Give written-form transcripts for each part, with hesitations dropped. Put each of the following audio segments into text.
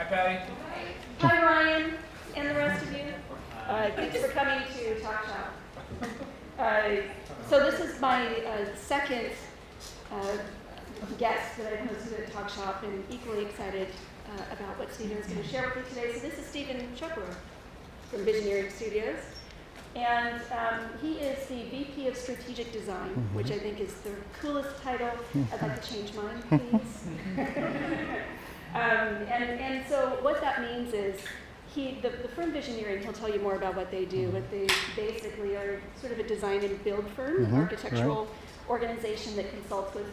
Patti. Hi, Ryan, and the rest of you. Thanks for coming to TalkShop. So this is my second guest that I've hosted at TalkShop, and equally excited about what Stephen's going to share with you today. So this is Stephen Shepard from Visioneering Studios. And he is the VP of Strategic Design, which I think is the coolest title. I'd like to change mine, please. And so what that means is the firm Visioneering, he'll tell you more about what they do, but they basically are sort of a design and build firm, an architectural organization that consults with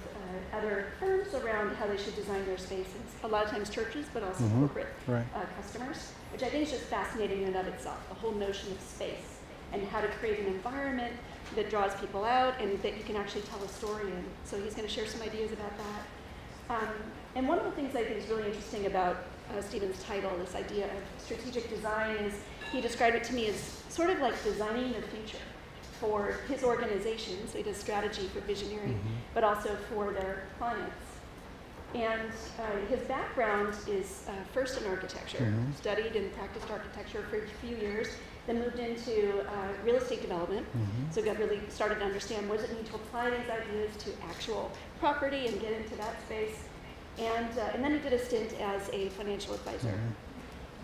other firms around how they should design their spaces. A lot of times churches, but also corporate customers, which I think is just fascinating in and of itself, the whole notion of space and how to create an environment that draws people out and that you can actually tell a story in. So he's going to share some ideas about that. And one of the things I think is really interesting about Stephen's title, this idea of strategic design, is he described it to me as sort of like designing the future for his organization. So he does strategy for Visioneering, but also for their clients. And his background is first in architecture, studied and practiced architecture for a few years, then moved into real estate development. So got really started to understand what does it mean to apply these ideas to actual property and get into that space. And then he did a stint as a financial advisor.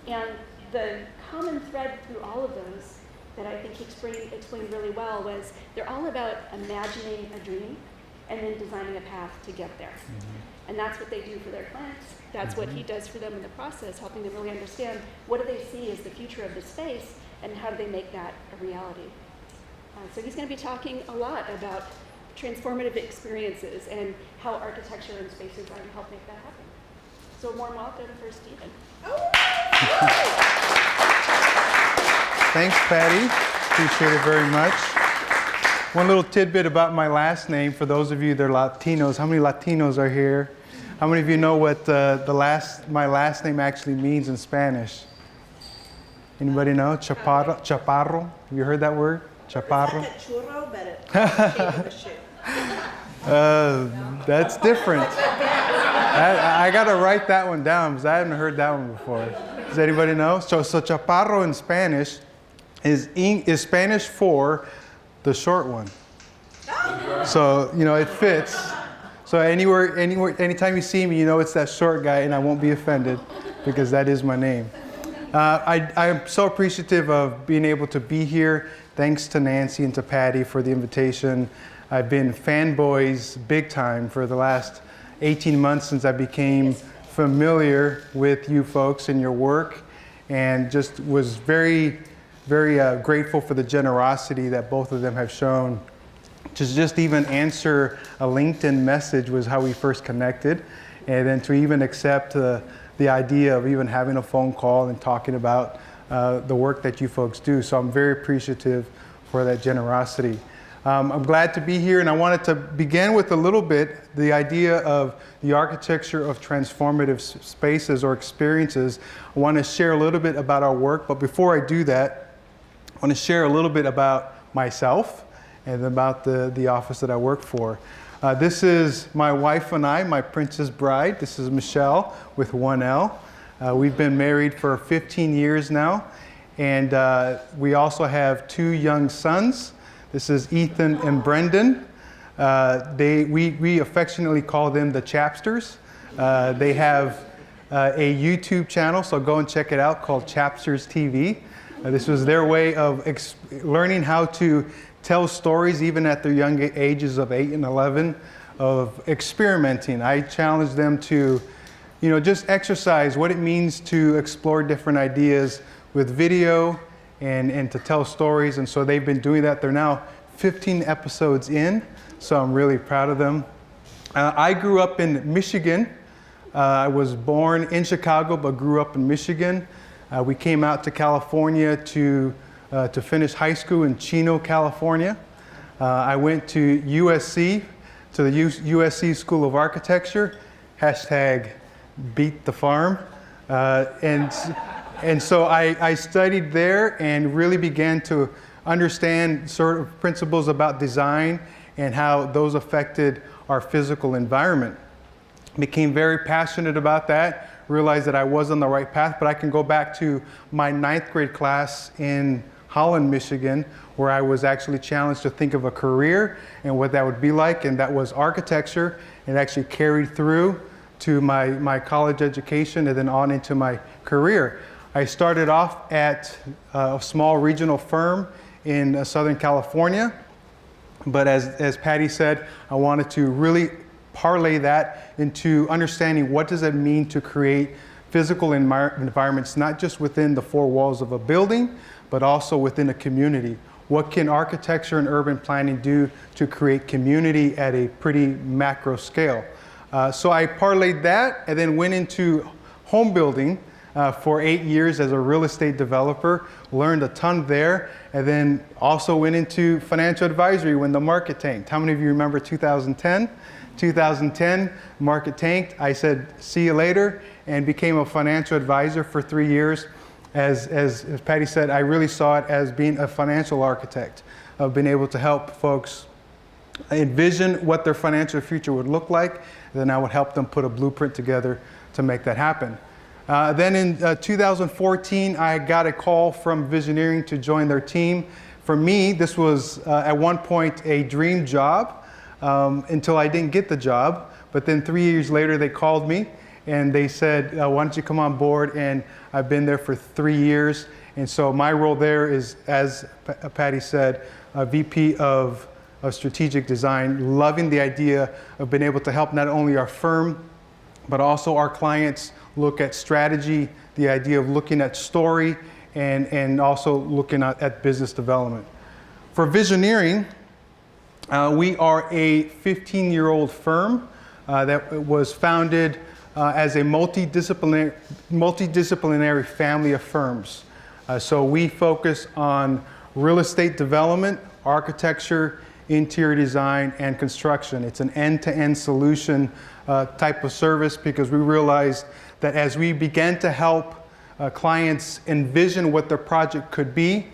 And the common thread through all of those that I think he explained really well was they're all about imagining a dream and then designing a path to get there. And that's what they do for their clients. That's what he does for them in the process, helping them really understand what do they see as the future of the space and how do they make that a reality. So he's going to be talking a lot about transformative experiences and how architecture and spaces are to help make that happen. So a warm welcome for Stephen. Thanks, Patti. Appreciate it very much. One little tidbit about my last name for those of you that are Latinos. How many Latinos are here? How many of you know what my last name actually means in Spanish? Anybody know? Chaparro. Chaparro. Have you heard that word? Chaparro. It's like a churro, but it's shaped of a shoe. That's different. I got to write that one down because I haven't heard that one before. Does anybody know? So chaparro in Spanish is Spanish for the short one. So, it fits. So anytime you see me, you know it's that short guy, and I won't be offended because that is my name. I'm so appreciative of being able to be here. Thanks to Nancy and to Patti for the invitation. I've been fanboys big time for the last 18 months since I became familiar with you folks and your work, and just was very, very grateful for the generosity that both of them have shown. To just even answer a LinkedIn message was how we first connected, and then to even accept the idea of even having a phone call and talking about the work that you folks do. So I'm very appreciative for that generosity. I'm glad to be here, and I wanted to begin with a little bit the idea of the architecture of transformative spaces or experiences. I want to share a little bit about our work, but before I do that, I want to share a little bit about myself and about the office that I work for. This is my wife and I, my princess bride. This is Michelle with one L. We've been married for 15 years now, and we also have two young sons. This is Ethan and Brendan. We affectionately call them the Chapsters. They have a YouTube channel, so go and check it out, called Chapsters TV. This was their way of learning how to tell stories even at their young ages of 8 and 11, of experimenting. I challenged them to, just exercise what it means to explore different ideas with video and to tell stories. And so they've been doing that. They're now 15 episodes in, so I'm really proud of them. I grew up in Michigan. I was born in Chicago, but grew up in Michigan. We came out to California to finish high school in Chino, California. I went to USC, to the USC School of Architecture, #beat the farm. And so I studied there and really began to understand sort of principles about design and how those affected our physical environment. Became very passionate about that, realized that I was on the right path. But I can go back to my 9th grade class in Holland, Michigan, where I was actually challenged to think of a career and what that would be like, and that was architecture. It actually carried through to my college education and then on into my career. I started off at a small regional firm in Southern California, but as Patti said, I wanted to really parlay that into understanding what does it mean to create physical environments, not just within the four walls of a building, but also within a community. What can architecture and urban planning do to create community at a pretty macro scale? So I parlayed that and then went into home building for 8 years as a real estate developer, learned a ton there, and then also went into financial advisory when the market tanked. How many of you remember 2010? 2010, market tanked. I said, see you later, and became a financial advisor for 3 years. As Patti said, I really saw it as being a financial architect, of being able to help folks envision what their financial future would look like. Then I would help them put a blueprint together to make that happen. Then in 2014, I got a call from Visioneering to join their team. For me, this was at one point a dream job until I didn't get the job. But then 3 years later, they called me and they said, why don't you come on board? And I've been there for 3 years. And so my role there is, as Patti said, a VP of strategic design, loving the idea of being able to help not only our firm, but also our clients look at strategy, the idea of looking at story, and also looking at business development. For Visioneering, we are a 15-year-old firm that was founded as a multidisciplinary family of firms. So we focus on real estate development, architecture, interior design, and construction. It's an end-to-end solution type of service because we realized that as we began to help clients envision what their project could be,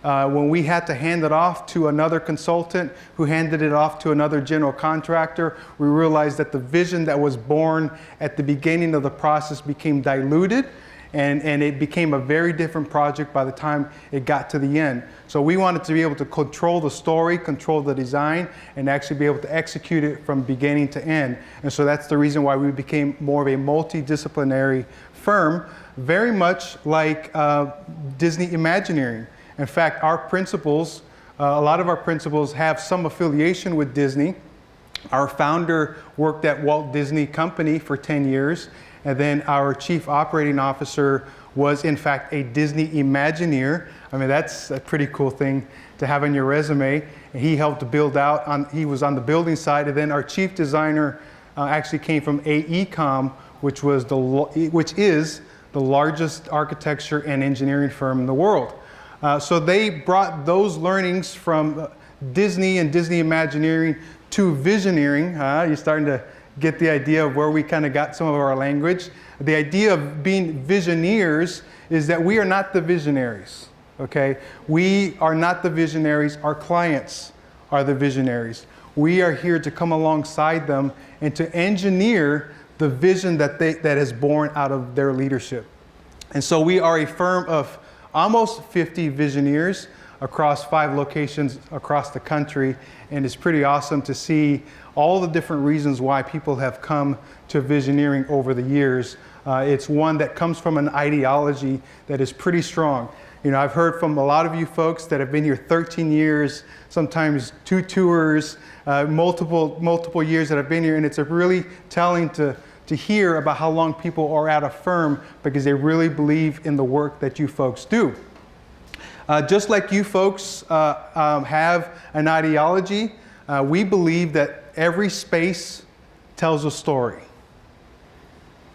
when we had to hand it off to another consultant who handed it off to another general contractor, we realized that the vision that was born at the beginning of the process became diluted, and it became a very different project by the time it got to the end. So we wanted to be able to control the story, control the design, and actually be able to execute it from beginning to end. And so that's the reason why we became more of a multidisciplinary firm, very much like Disney Imagineering. In fact, our principals, a lot of our principals have some affiliation with Disney. Our founder worked at Walt Disney Company for 10 years. And then our chief operating officer was, in fact, a Disney Imagineer. I mean, that's a pretty cool thing to have on your resume. And he helped to build out, he was on the building side. And then our chief designer actually came from AECOM, which is the largest architecture and engineering firm in the world. So they brought those learnings from Disney and Disney Imagineering to Visioneering. You're starting to get the idea of where we kind of got some of our language. The idea of being visioneers is that we are not the visionaries, okay? We are not the visionaries. Our clients are the visionaries. We are here to come alongside them and to engineer the vision that is born out of their leadership. And so we are a firm of almost 50 visioneers across 5 locations across the country, and it's pretty awesome to see all the different reasons why people have come to Visioneering over the years. It's one that comes from an ideology that is pretty strong. You know, I've heard from a lot of you folks that have been here 13 years, sometimes 2 tours, multiple years that have been here, and it's really telling to hear about how long people are at a firm because they really believe in the work that you folks do. Just like you folks have an ideology, we believe that every space tells a story.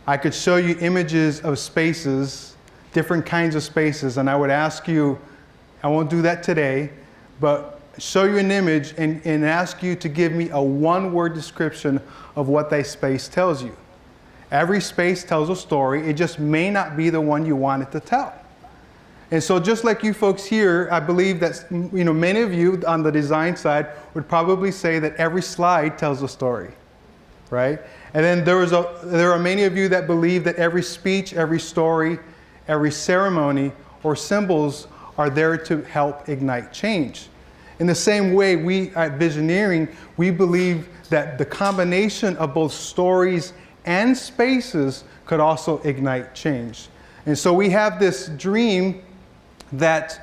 I could show you images of spaces, different kinds of spaces, and I would ask you, I won't do that today, but show you an image and ask you to give me a one-word description of what that space tells you. Every space tells a story. It just may not be the one you want it to tell. And so just like you folks here, I believe that many of you on the design side would probably say that every slide tells a story. right? And then there are many of you that believe that every speech, every story, every ceremony or symbols are there to help ignite change. In the same way, we at Visioneering, we believe that the combination of both stories and spaces could also ignite change. And so we have this dream that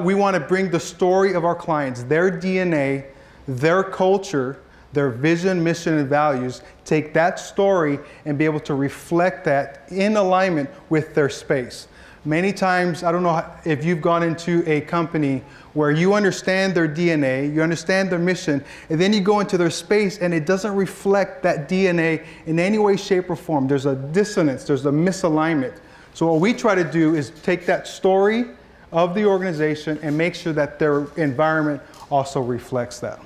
we want to bring the story of our clients, their DNA, their culture, their vision, mission, and values, take that story and be able to reflect that in alignment with their space. Many times, I don't know if you've gone into a company where you understand their DNA, you understand their mission, and then you go into their space and it doesn't reflect that DNA in any way, shape, or form. There's a dissonance, there's a misalignment. So what we try to do is take that story of the organization and make sure that their environment also reflects that.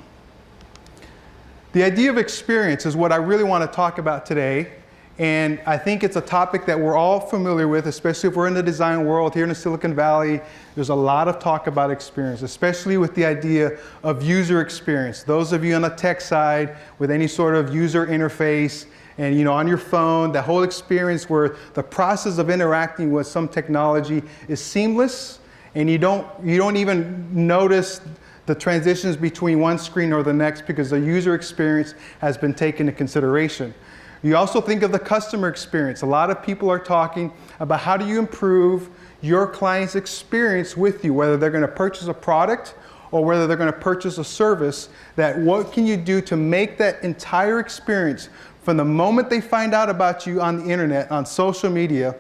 The idea of experience is what I really want to talk about today. And I think it's a topic that we're all familiar with, especially if we're in the design world here in the Silicon Valley. There's a lot of talk about experience, especially with the idea of user experience. Those of you on the tech side with any sort of user interface and on your phone, that whole experience where the process of interacting with some technology is seamless and you don't even notice the transitions between one screen or the next because the user experience has been taken into consideration. You also think of the customer experience. A lot of people are talking about how do you improve your client's experience with you, whether they're going to purchase a product or whether they're going to purchase a service, that what can you do to make that entire experience from the moment they find out about you on the internet, on social media,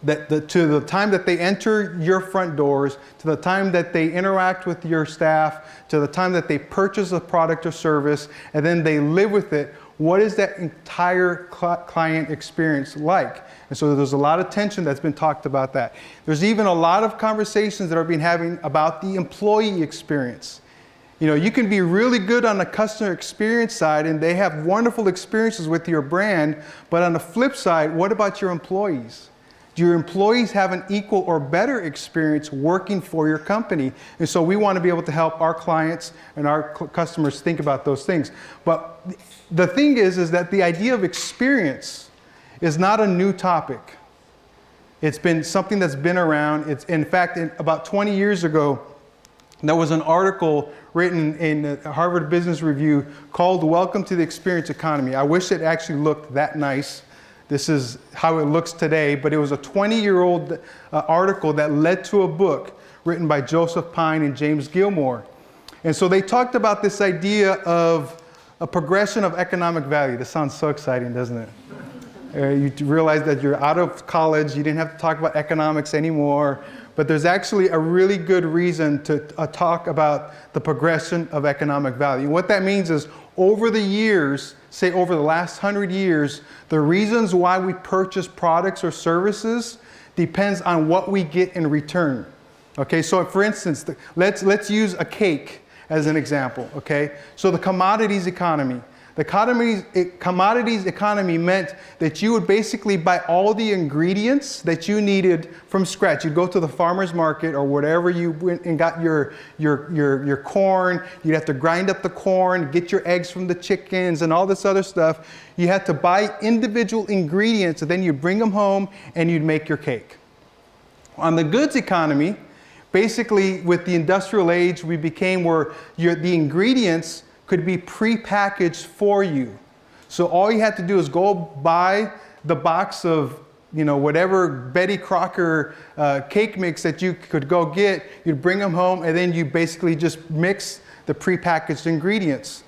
to the time that they enter your front doors, to the time that they interact with your staff, to the time that they purchase a product or service, and then they live with it, what is that entire client experience like? And so there's a lot of tension that's been talked about that. There's even a lot of conversations that are being having about the employee experience. You can be really good on the customer experience side and they have wonderful experiences with your brand, but on the flip side, what about your employees? Do your employees have an equal or better experience working for your company? And so we want to be able to help our clients and our customers think about those things. But the thing is that the idea of experience is not a new topic. It's been something that's been around. It's, in fact, about 20 years ago, there was an article written in the Harvard Business Review called Welcome to the Experience Economy. I wish it actually looked that nice. This is how it looks today, but it was a 20-year-old article that led to a book written by Joseph Pine and James Gilmore. And so they talked about this idea of a progression of economic value. This sounds so exciting, doesn't it? You realize that you're out of college, you didn't have to talk about economics anymore, but there's actually a really good reason to talk about the progression of economic value. And what that means is over the years, say over the last 100 years, the reasons why we purchase products or services depends on what we get in return. Okay, so for instance, let's use a cake as an example, okay? So the commodities economy. The commodities economy meant that you would basically buy all the ingredients that you needed from scratch. You'd go to the farmer's market or whatever you went and got your corn. You'd have to grind up the corn, get your eggs from the chickens and all this other stuff. You had to buy individual ingredients and then you'd bring them home and you'd make your cake. On the goods economy, basically with the industrial age, we became where the ingredients could be pre-packaged for you. So all you had to do is go buy the box of, whatever Betty Crocker cake mix that you could go get. You'd bring them home and then you basically just mix the pre-packaged ingredients.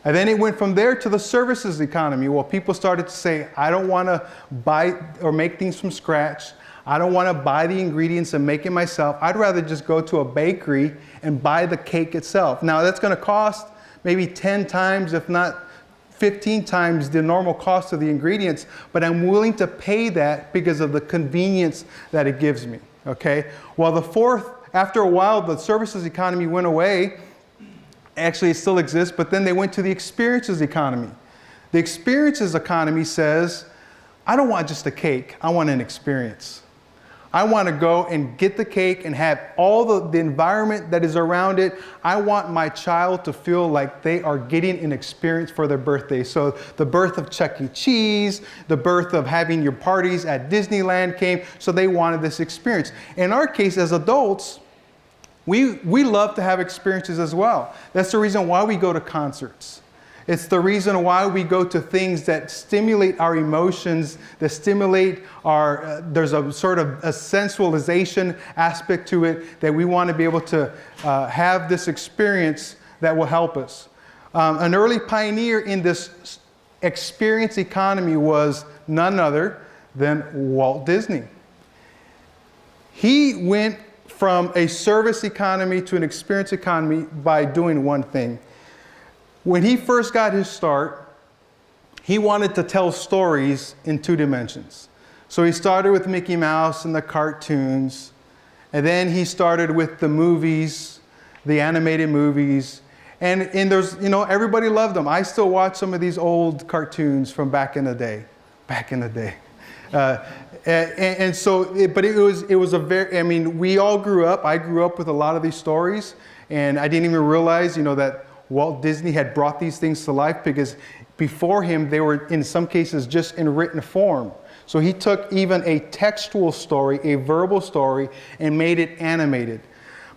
And then it went from there to the services economy. Well, people started to say, I don't want to buy or make things from scratch. I don't want to buy the ingredients and make it myself. I'd rather just go to a bakery and buy the cake itself. Now that's going to cost maybe 10 times, if not 15 times the normal cost of the ingredients, but I'm willing to pay that because of the convenience that it gives me, okay? Well, after a while, the services economy went away. Actually, it still exists, but then they went to the experiences economy. The experiences economy says, I don't want just a cake, I want an experience. I want to go and get the cake and have all the environment that is around it. I want my child to feel like they are getting an experience for their birthday. So the birth of Chuck E. Cheese, the birth of having your parties at Disneyland came, so they wanted this experience. In our case, as adults, we love to have experiences as well. That's the reason why we go to concerts. It's the reason why we go to things that stimulate our emotions, that stimulate our, there's a sort of a sensualization aspect to it, that we want to be able to have this experience that will help us. An early pioneer in this experience economy was none other than Walt Disney. He went from a service economy to an experience economy by doing one thing. When he first got his start, he wanted to tell stories in 2 dimensions. So he started with Mickey Mouse and the cartoons, and then he started with the movies, the animated movies, and there's, everybody loved them. I still watch some of these old cartoons from back in the day. But it was a very, we all grew up. I grew up with a lot of these stories, and I didn't even realize, that Walt Disney had brought these things to life, because before him, they were in some cases just in written form. So he took even a textual story, a verbal story, and made it animated.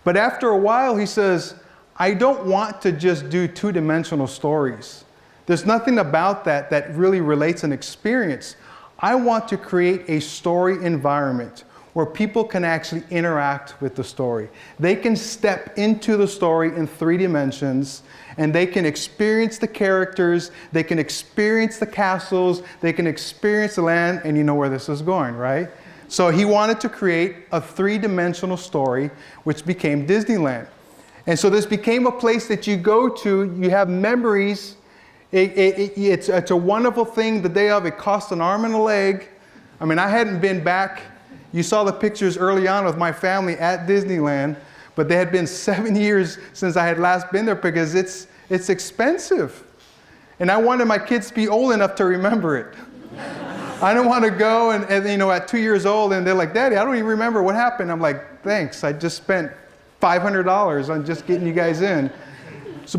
But after a while, he says, I don't want to just do 2-dimensional stories. There's nothing about that really relates an experience. I want to create a story environment where people can actually interact with the story. They can step into the story in 3 dimensions, and they can experience the characters, they can experience the castles, they can experience the land, and you know where this is going, right? So he wanted to create a 3-dimensional story, which became Disneyland. And so this became a place that you go to, you have memories. It's a wonderful thing the day of. It cost an arm and a leg. I hadn't been back. You saw the pictures early on with my family at Disneyland, but they had been 7 years since I had last been there, because it's expensive. And I wanted my kids to be old enough to remember it. I don't want to go and at 2 years old, and they're like, Daddy, I don't even remember what happened. I'm like, thanks, I just spent $500 on just getting you guys in.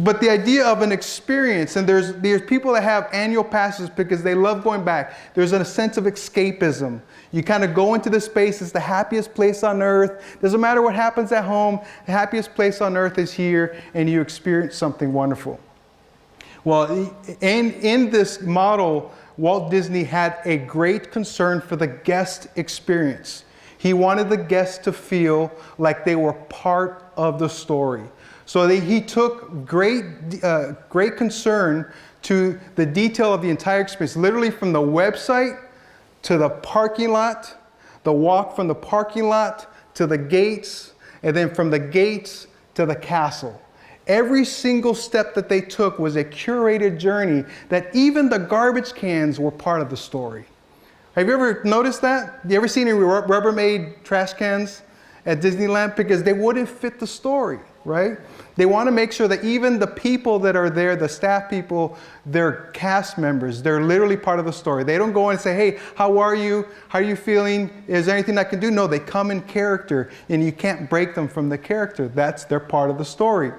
But the idea of an experience, and there's people that have annual passes because they love going back. There's a sense of escapism. You kind of go into the space. It's the happiest place on earth. Doesn't matter what happens at home. The happiest place on earth is here, and you experience something wonderful. Well, in this model, Walt Disney had a great concern for the guest experience. He wanted the guests to feel like they were part of the story. So he took great concern to the detail of the entire experience, literally from the website to the parking lot, the walk from the parking lot to the gates, and then from the gates to the castle. Every single step that they took was a curated journey, that even the garbage cans were part of the story. Have you ever noticed that? You ever seen any Rubbermaid trash cans at Disneyland? Because they wouldn't fit the story, right? They want to make sure that even the people that are there, the staff people, they're cast members. They're literally part of the story. They don't go in and say, hey, how are you? How are you feeling? Is there anything I can do? No, they come in character, and you can't break them from the character. They're part of the story.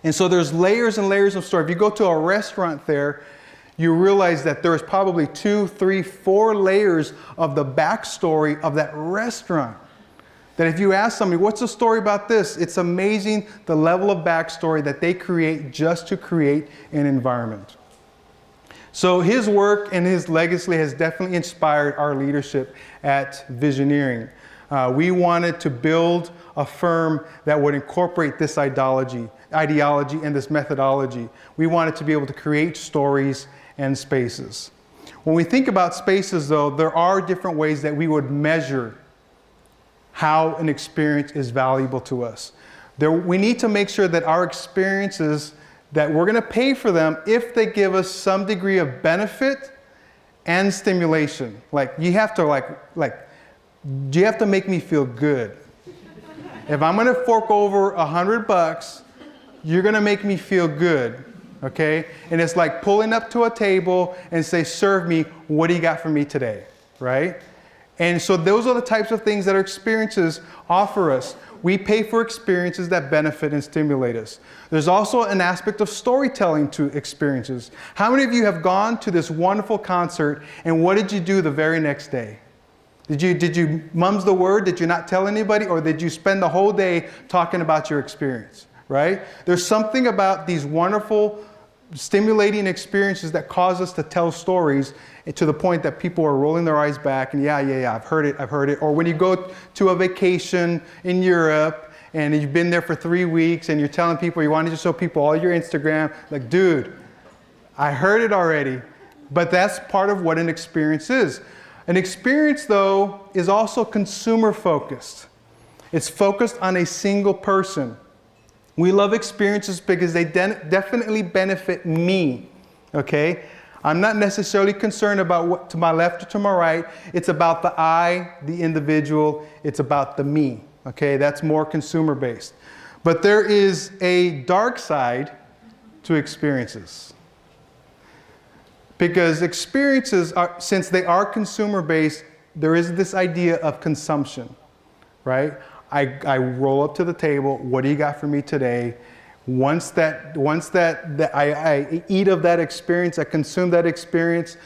And so there's layers and layers of story. If you go to a restaurant there, you realize that there's probably 2, 3, 4 layers of the backstory of that restaurant. That if you ask somebody, what's the story about this? It's amazing the level of backstory that they create just to create an environment. So his work and his legacy has definitely inspired our leadership at Visioneering. We wanted to build a firm that would incorporate this ideology and this methodology. We wanted to be able to create stories and spaces. When we think about spaces, though, there are different ways that we would measure how an experience is valuable to us. We need to make sure that our experiences, that we're going to pay for them if they give us some degree of benefit and stimulation. Like, you have to make me feel good. If I'm going to fork over $100, you're going to make me feel good, okay? And it's like pulling up to a table and say, serve me, what do you got for me today, right? And so those are the types of things that our experiences offer us. We pay for experiences that benefit and stimulate us. There's also an aspect of storytelling to experiences. How many of you have gone to this wonderful concert, and what did you do the very next day? Did you mum's the word? Did you not tell anybody? Or did you spend the whole day talking about your experience, right? There's something about these wonderful, stimulating experiences that cause us to tell stories to the point that people are rolling their eyes back and yeah, I've heard it. Or when you go to a vacation in Europe and you've been there for 3 weeks and you're telling people, you wanted to show people all your Instagram, like, dude, I heard it already. But that's part of what an experience is. An experience, though, is also consumer focused. It's focused on a single person. We love experiences because they definitely benefit me, okay? I'm not necessarily concerned about what to my left or to my right. It's about the I, the individual. It's about the me, okay? That's more consumer based. But there is a dark side to experiences. Because experiences, since they are consumer based, there is this idea of consumption, right? I roll up to the table, what do you got for me today? Once I eat of that experience, I consume that experience,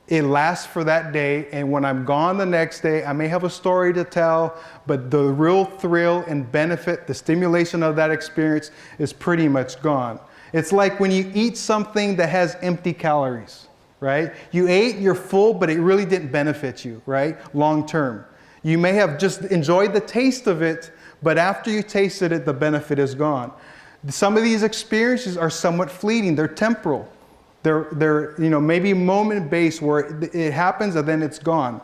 it lasts for that day, and when I'm gone the next day, I may have a story to tell, but the real thrill and benefit, the stimulation of that experience is pretty much gone. It's like when you eat something that has empty calories, right? You ate, you're full, but it really didn't benefit you, right? Long term. You may have just enjoyed the taste of it, but after you tasted it, the benefit is gone. Some of these experiences are somewhat fleeting. They're temporal. They're maybe moment-based where it happens and then it's gone.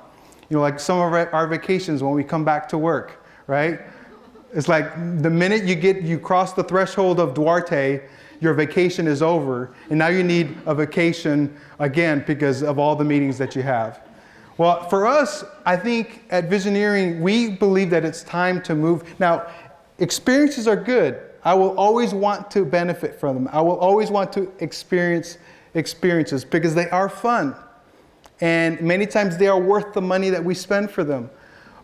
Like some of our vacations when we come back to work, right? It's like the minute you cross the threshold of Duarte, your vacation is over, and now you need a vacation again because of all the meetings that you have. Well, for us, I think at Visioneering, we believe that it's time to move. Now, experiences are good. I will always want to benefit from them. I will always want to experience experiences because they are fun. And many times they are worth the money that we spend for them.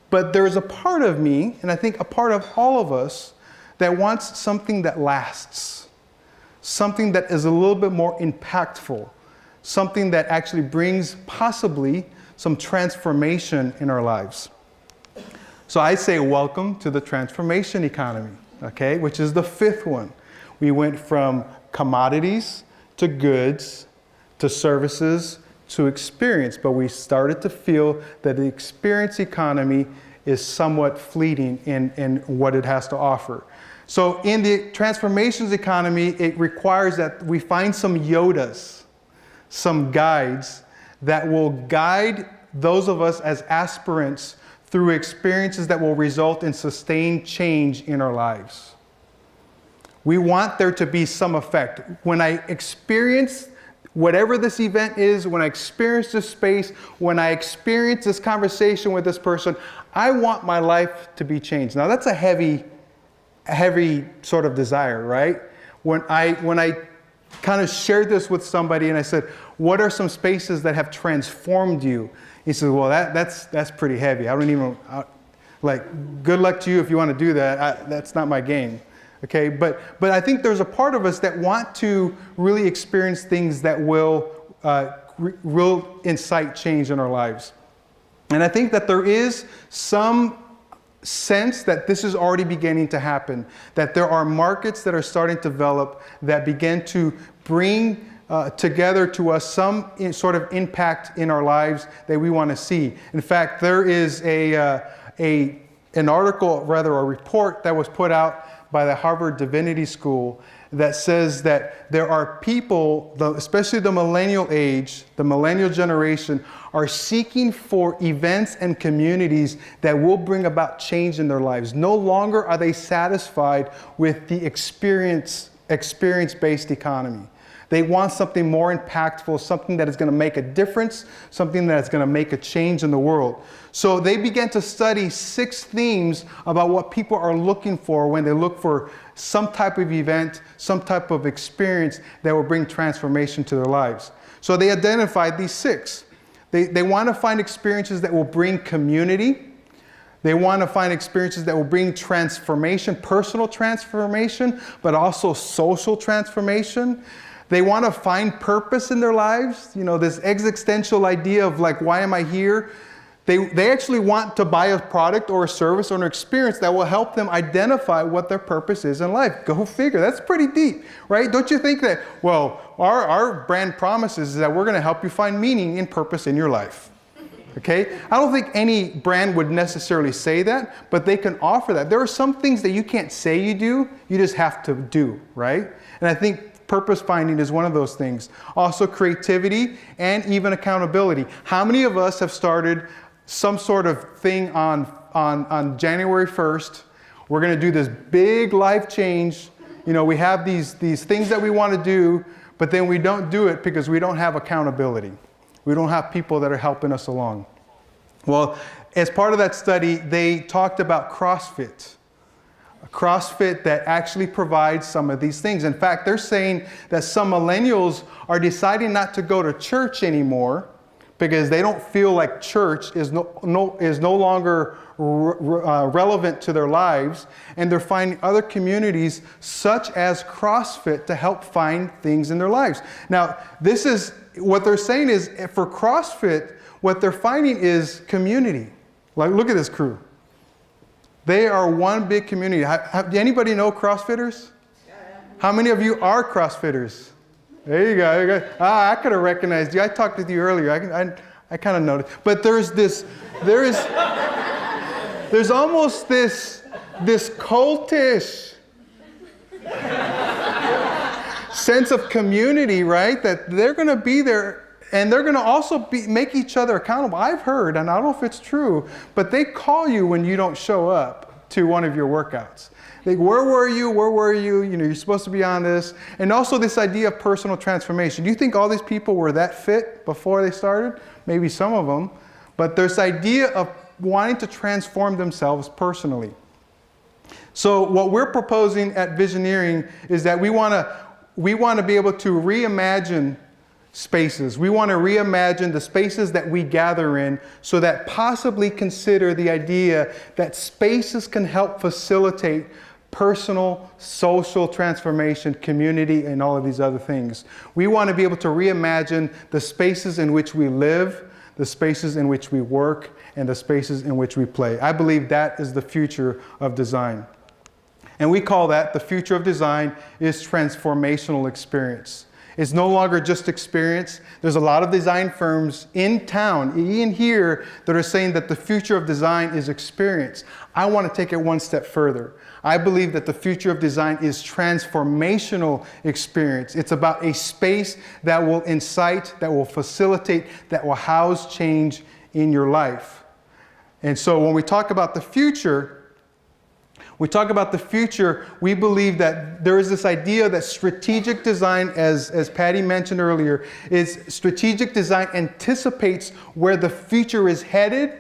But there's a part of me, and I think a part of all of us, that wants something that lasts. Something that is a little bit more impactful. Something that actually brings possibly some transformation in our lives. So I say welcome to the transformation economy, okay, which is the fifth one. We went from commodities to goods to services to experience, but we started to feel that the experience economy is somewhat fleeting in what it has to offer. So in the transformations economy, it requires that we find some Yodas, some guides that will guide those of us as aspirants through experiences that will result in sustained change in our lives. We want there to be some effect. When I experience whatever this event is, when I experience this space, when I experience this conversation with this person, I want my life to be changed. Now that's a heavy sort of desire, right? When I kind of shared this with somebody and I said, what are some spaces that have transformed you? He said, well, that's pretty heavy. I don't even, good luck to you if you want to do that. That's not my game. Okay, but I think there's a part of us that want to really experience things that will incite change in our lives. And I think that there is some sense that this is already beginning to happen, that there are markets that are starting to develop that begin to bring together to us some sort of impact in our lives that we want to see. In fact, there is an article, rather a report that was put out by the Harvard Divinity School that says that there are people, especially the millennial age, the millennial generation, are seeking for events and communities that will bring about change in their lives. No longer are they satisfied with the experience-based economy. They want something more impactful, something that is going to make a difference, something that is going to make a change in the world. So they began to study 6 themes about what people are looking for when they look for some type of event, some type of experience that will bring transformation to their lives. So they identified these 6. They want to find experiences that will bring community. They want to find experiences that will bring transformation, personal transformation, but also social transformation. They want to find purpose in their lives. You know, this existential idea of like, why am I here? They actually want to buy a product or a service or an experience that will help them identify what their purpose is in life. Go figure. That's pretty deep, right? Don't you think that, well, our brand promises is that we're going to help you find meaning and purpose in your life. Okay? I don't think any brand would necessarily say that, but they can offer that. There are some things that you can't say you do, you just have to do, right? And I think purpose finding is one of those things. Also creativity and even accountability. How many of us have started some sort of thing on January 1st? We're going to do this big life change. You know, we have these things that we want to do, but then we don't do it because we don't have accountability. We don't have people that are helping us along. Well, as part of that study, they talked about CrossFit. A CrossFit that actually provides some of these things. In fact, they're saying that some millennials are deciding not to go to church anymore because they don't feel like church is no longer relevant to their lives, and they're finding other communities such as CrossFit to help find things in their lives. Now, this is what they're saying is for CrossFit, what they're finding is community. Like, look at this crew. They are one big community. Anybody know CrossFitters? How many of you are CrossFitters? There you go. There you go. I could have recognized you. I talked with you earlier. I kind of noticed. But there's almost this cultish sense of community, right? That they're going to be there, and they're going to also make each other accountable. I've heard, and I don't know if it's true, but they call you when you don't show up to one of your workouts. Like, where were you? Where were you? You know, you're supposed to be on this. And also this idea of personal transformation. Do you think all these people were that fit before they started? Maybe some of them. But there's idea of wanting to transform themselves personally. So what we're proposing at Visioneering is that we want to be able to reimagine spaces. We want to reimagine the spaces that we gather in, so that possibly consider the idea that spaces can help facilitate personal, social transformation, community, and all of these other things. We want to be able to reimagine the spaces in which we live, the spaces in which we work, and the spaces in which we play. I believe that is the future of design. And we call that the future of design is transformational experience. It's no longer just experience. There's a lot of design firms in town, in here, that are saying that the future of design is experience. I want to take it one step further. I believe that the future of design is transformational experience. It's about a space that will incite, that will facilitate, that will house change in your life. And so when we talk about the future, we believe that there is this idea that strategic design, as Patti mentioned earlier, is strategic design anticipates where the future is headed,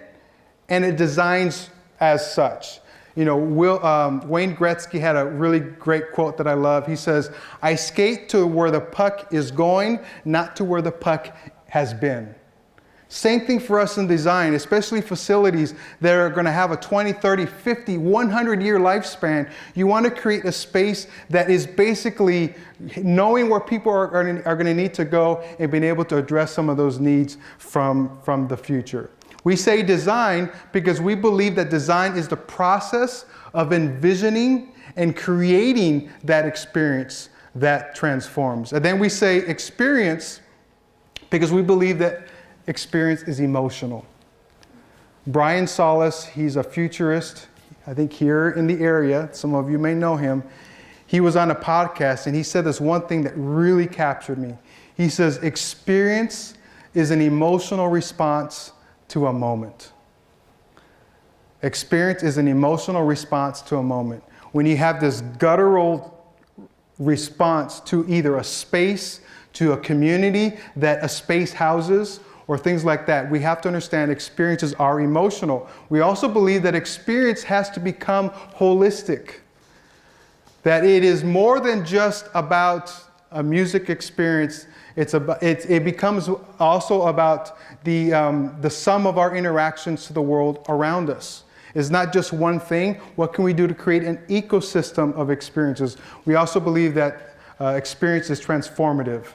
and it designs as such. You know, Wayne Gretzky had a really great quote that I love. He says, "I skate to where the puck is going, not to where the puck has been." Same thing for us in design, especially facilities that are going to have a 20, 30, 50, 100-year lifespan. You want to create a space that is basically knowing where people are going to need to go and being able to address some of those needs from the future. We say design because we believe that design is the process of envisioning and creating that experience that transforms. And then we say experience because we believe that experience is emotional. Brian Solis, he's a futurist, I think here in the area. Some of you may know him. He was on a podcast and he said this one thing that really captured me. He says, experience is an emotional response to a moment. Experience is an emotional response to a moment. When you have this guttural response to either a space, to a community that a space houses, or things like that, we have to understand experiences are emotional. We also believe that experience has to become holistic. That it is more than just about a music experience, it becomes also about the sum of our interactions to the world around us. It's not just one thing. What can we do to create an ecosystem of experiences? We also believe that experience is transformative.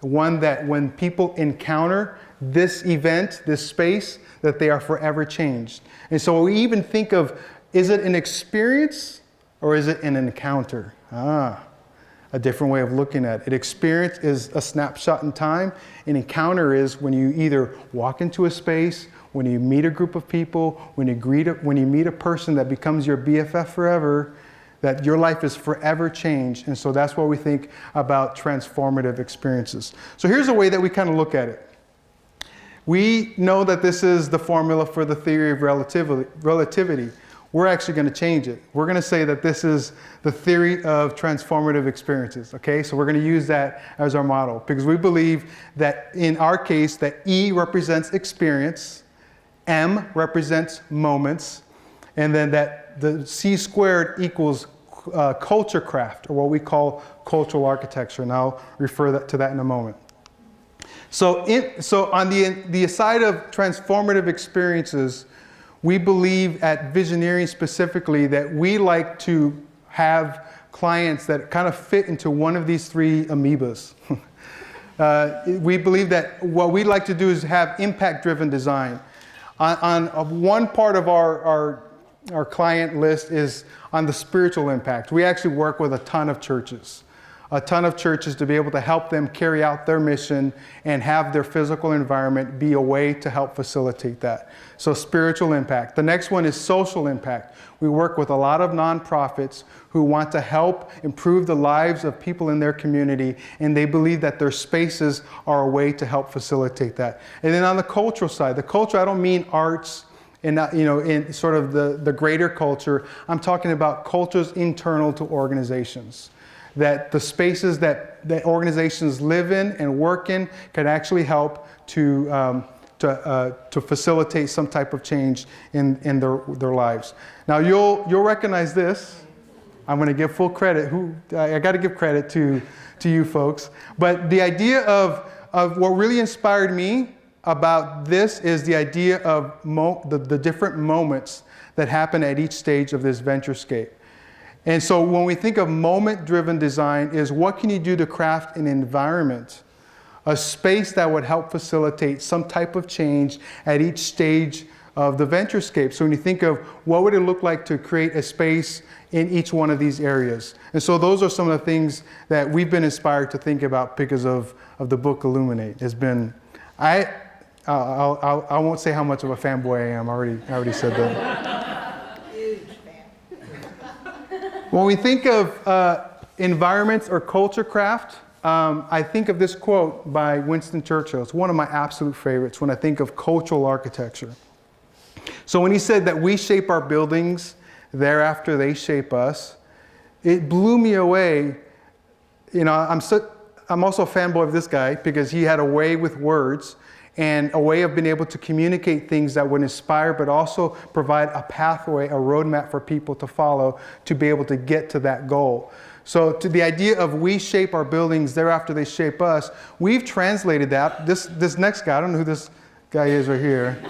One that when people encounter this event, this space, that they are forever changed. And so we even think of, is it an experience or is it an encounter? A different way of looking at it. Experience is a snapshot in time. An encounter is when you either walk into a space, when you meet a group of people, when you meet a person that becomes your BFF forever, that your life is forever changed. And so that's what we think about transformative experiences. So here's a way that we kind of look at it. We know that this is the formula for the theory of relativity. We're actually going to change it. We're going to say that this is the theory of transformative experiences, okay? So we're going to use that as our model because we believe that in our case that E represents experience, M represents moments, and then that the C squared equals culture craft, or what we call cultural architecture, and I'll refer to that in a moment. So on the side of transformative experiences, we believe at Visioneering specifically that we like to have clients that kind of fit into one of these three amoebas. We believe that what we like to do is have impact-driven design. On one part of our client list is on the spiritual impact. We actually work with a ton of churches to be able to help them carry out their mission and have their physical environment be a way to help facilitate that. So spiritual impact. The next one is social impact. We work with a lot of nonprofits who want to help improve the lives of people in their community, and they believe that their spaces are a way to help facilitate that. And then on the cultural side, the culture, I don't mean arts and in sort of the greater culture. I'm talking about cultures internal to organizations. That the spaces that organizations live in and work in can actually help to facilitate some type of change in their lives. Now you'll recognize this. I'm going to give full credit. I got to give credit to you folks. But the idea of what really inspired me about this is the idea of the different moments that happen at each stage of this venturescape. And so when we think of moment-driven design is what can you do to craft an environment, a space that would help facilitate some type of change at each stage of the venturescape. So when you think of what would it look like to create a space in each one of these areas. And so those are some of the things that we've been inspired to think about because of the book Illuminate. It's been, I won't say how much of a fanboy I am. I already said that. When we think of environments or culture craft, I think of this quote by Winston Churchill. It's one of my absolute favorites when I think of cultural architecture. So when he said that we shape our buildings, thereafter they shape us, it blew me away. You know, I'm also a fanboy of this guy because he had a way with words and a way of being able to communicate things that would inspire, but also provide a pathway, a roadmap for people to follow to be able to get to that goal. So to the idea of we shape our buildings, thereafter they shape us, we've translated that. This next guy, I don't know who this guy is right here.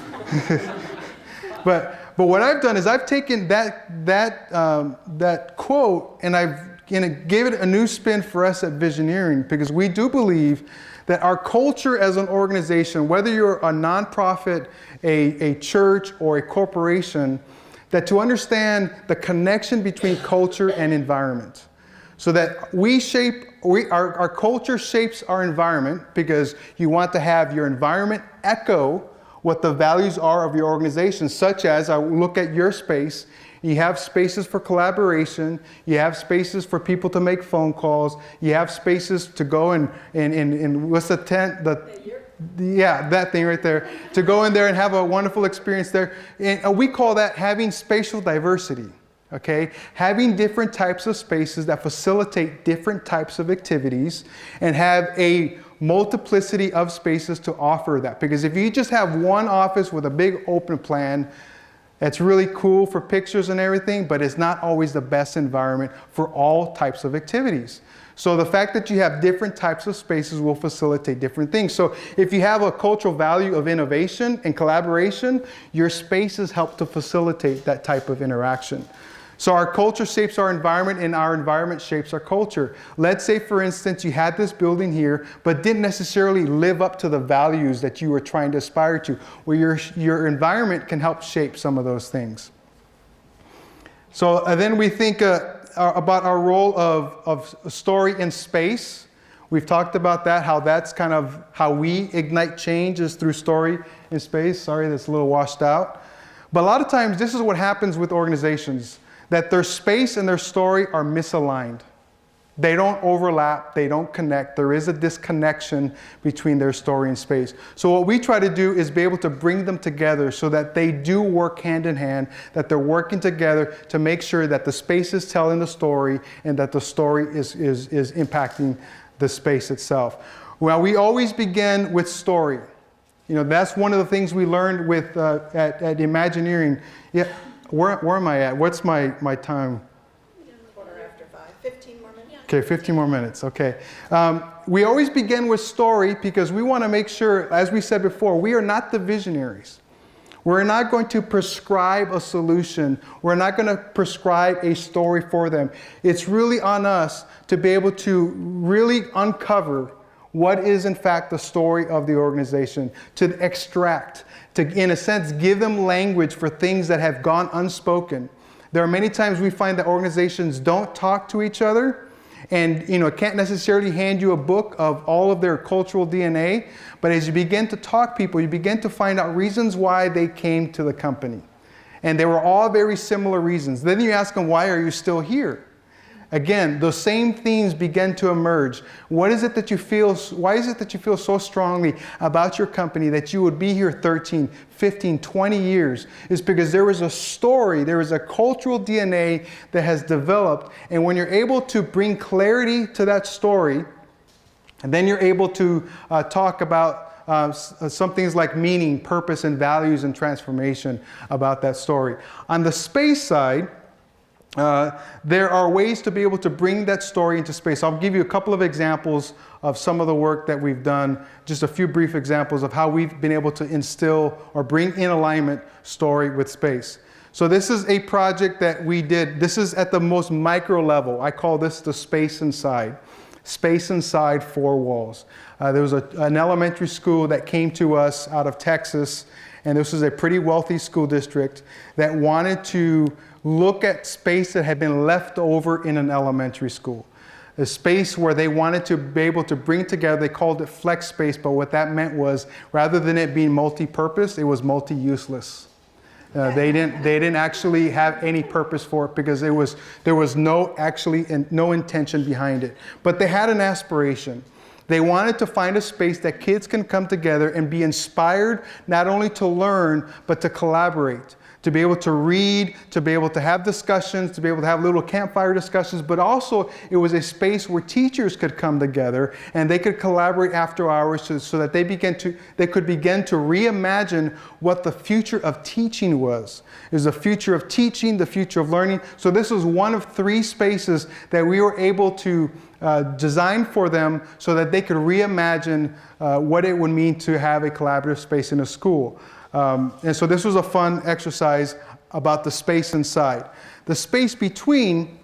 But what I've done is I've taken that quote and gave it a new spin for us at Visioneering, because we do believe that our culture as an organization, whether you're a nonprofit, a church, or a corporation, that to understand the connection between culture and environment. So that our culture shapes our environment because you want to have your environment echo what the values are of your organization, such as I look at your space. You have spaces for collaboration. You have spaces for people to make phone calls. You have spaces to go and what's the tent? Yeah, that thing right there. To go in there and have a wonderful experience there. And we call that having spatial diversity. Okay? Having different types of spaces that facilitate different types of activities and have a multiplicity of spaces to offer that. Because if you just have one office with a big open plan, it's really cool for pictures and everything, but it's not always the best environment for all types of activities. So the fact that you have different types of spaces will facilitate different things. So if you have a cultural value of innovation and collaboration, your spaces help to facilitate that type of interaction. So our culture shapes our environment, and our environment shapes our culture. Let's say, for instance, you had this building here, but didn't necessarily live up to the values that you were trying to aspire to. Well, your environment can help shape some of those things. So then we think about our role of story in space. We've talked about that, how that's kind of how we ignite change is through story in space. Sorry, that's a little washed out. But a lot of times, this is what happens with organizations, that their space and their story are misaligned. They don't overlap, they don't connect. There is a disconnection between their story and space. So what we try to do is be able to bring them together so that they do work hand in hand, that they're working together to make sure that the space is telling the story and that the story is impacting the space itself. Well, we always begin with story. You know, that's one of the things we learned with at Imagineering. Yeah, where am I at? What's my time? 15 more minutes. Okay, 15 more minutes. Okay. We always begin with story because we want to make sure, as we said before, we are not the visionaries. We're not going to prescribe a solution. We're not going to prescribe a story for them. It's really on us to be able to really uncover what is in fact the story of the organization, to extract, to in a sense give them language for things that have gone unspoken. There are many times we find that organizations don't talk to each other, and can't necessarily hand you a book of all of their cultural DNA, but as you begin to talk people, you begin to find out reasons why they came to the company. And they were all very similar reasons. Then you ask them, why are you still here? Again, those same themes begin to emerge. Why is it that you feel so strongly about your company that you would be here 13, 15, 20 years? It's because there was a story, there was a cultural DNA that has developed. And when you're able to bring clarity to that story, and then you're able to talk about some things like meaning, purpose, and values and transformation about that story. On the space side, there are ways to be able to bring that story into space. I'll give you a couple of examples of some of the work that we've done, just a few brief examples of how we've been able to instill or bring in alignment story with space. So this is a project that we did. This is at the most micro level. I call this the space inside. Space inside four walls. There was an elementary school that came to us out of Texas, and this was a pretty wealthy school district that wanted to look at space that had been left over in an elementary school. A space where they wanted to be able to bring together, they called it flex space, but what that meant was rather than it being multi-purpose, it was multi-useless. They didn't actually have any purpose for it because there was no intention behind it. But they had an aspiration. They wanted to find a space that kids can come together and be inspired not only to learn, but to collaborate, to be able to read, to be able to have discussions, to be able to have little campfire discussions, but also it was a space where teachers could come together and they could collaborate after hours so that they could begin to reimagine what the future of teaching was. It was the future of teaching, the future of learning. So this was one of three spaces that we were able to design for them so that they could reimagine what it would mean to have a collaborative space in a school. And so this was a fun exercise about the space inside. The space between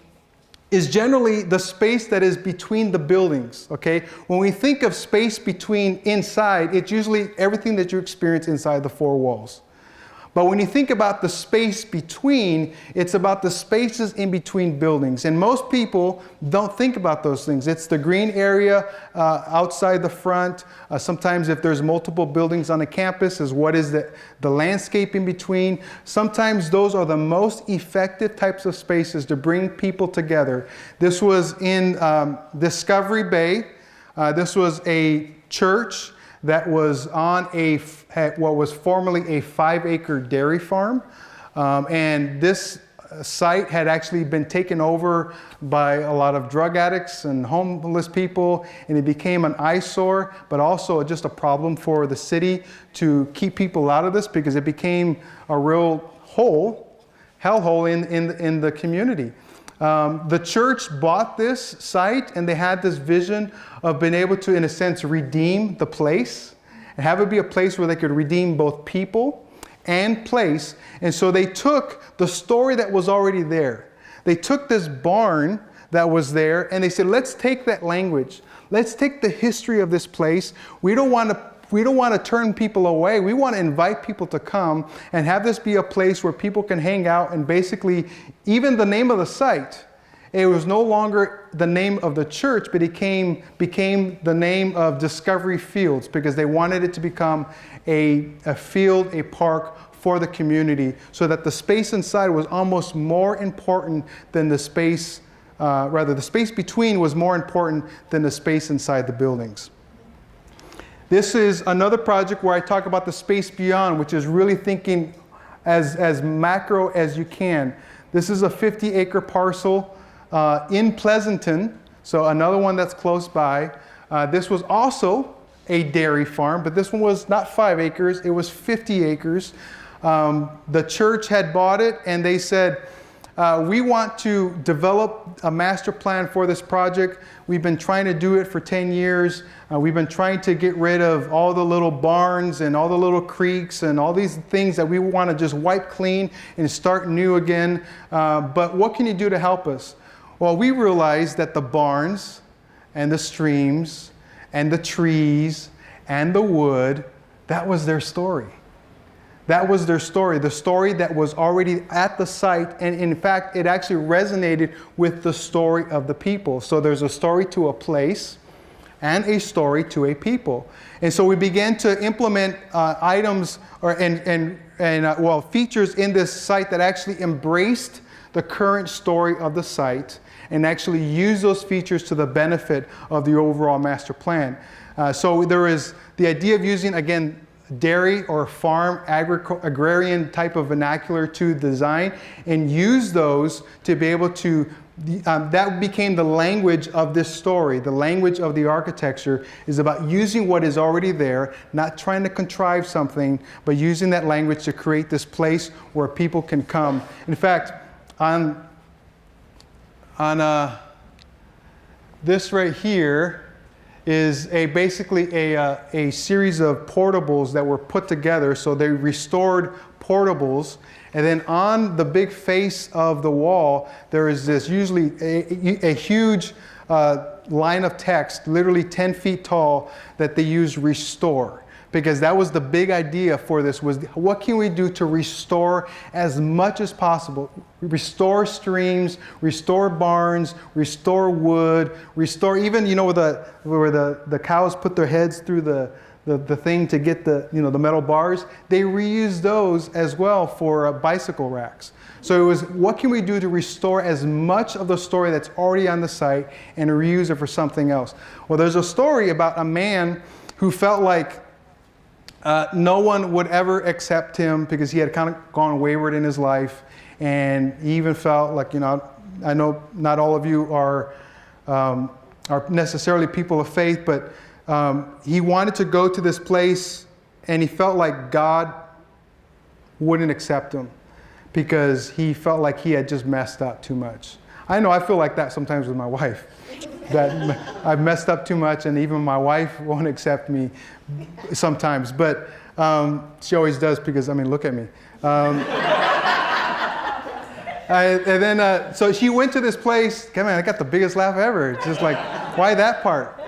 is generally the space that is between the buildings, okay? When we think of space between inside, it's usually everything that you experience inside the four walls. But when you think about the space between, it's about the spaces in between buildings. And most people don't think about those things. It's the green area outside the front. Sometimes if there's multiple buildings on a campus, is what is the landscape in between. Sometimes those are the most effective types of spaces to bring people together. This was in Discovery Bay. This was a church that was on what was formerly a 5-acre dairy farm. And this site had actually been taken over by a lot of drug addicts and homeless people, and it became an eyesore, but also just a problem for the city to keep people out of this because it became a real hellhole in the community. The church bought this site, and they had this vision of being able to, in a sense, redeem the place and have it be a place where they could redeem both people and place. And so they took the story that was already there. They took this barn that was there, and they said, let's take that language. Let's take the history of this place. We don't want to turn people away. We want to invite people to come and have this be a place where people can hang out, and basically, even the name of the site, it was no longer the name of the church, but it became the name of Discovery Fields, because they wanted it to become a field, a park for the community, so that the space inside was almost more important than the space, the space between was more important than the space inside the buildings. This is another project where I talk about the space beyond, which is really thinking as macro as you can. This is a 50-acre parcel in Pleasanton, so another one that's close by. This was also a dairy farm, but this one was not 5 acres, it was 50 acres. The church had bought it, and they said, we want to develop a master plan for this project. We've been trying to do it for 10 years. We've been trying to get rid of all the little barns and all the little creeks and all these things that we want to just wipe clean and start new again. But what can you do to help us? Well, we realized that the barns and the streams and the trees and the wood, that was their story. That was their story, the story that was already at the site. And in fact, it actually resonated with the story of the people. So there's a story to a place and a story to a people. And so we began to implement items features in this site that actually embraced the current story of the site and actually use those features to the benefit of the overall master plan. So there is the idea of using, again, dairy or farm agrarian type of vernacular to design, and use those to be able to, that became the language of this story. The language of the architecture is about using what is already there, not trying to contrive something, but using that language to create this place where people can come. In fact, on this right here is basically a series of portables that were put together. So they restored portables, and then on the big face of the wall, there is this usually a huge line of text, literally 10 feet tall, that they use restore. Because that was the big idea for this, was what can we do to restore as much as possible? Restore streams, restore barns, restore wood, restore even, where the cows put their heads through the thing to get the metal bars. They reused those as well for bicycle racks. So it was, what can we do to restore as much of the story that's already on the site and reuse it for something else? Well, there's a story about a man who felt like no one would ever accept him because he had kind of gone wayward in his life, and he even felt like, I know not all of you are necessarily people of faith, but he wanted to go to this place, and he felt like God wouldn't accept him because he felt like he had just messed up too much. I know I feel like that sometimes with my wife, that I've messed up too much, and even my wife won't accept me sometimes, but she always does, because, look at me. And then, so she went to this place. Come on, I got the biggest laugh ever. It's just like, why that part?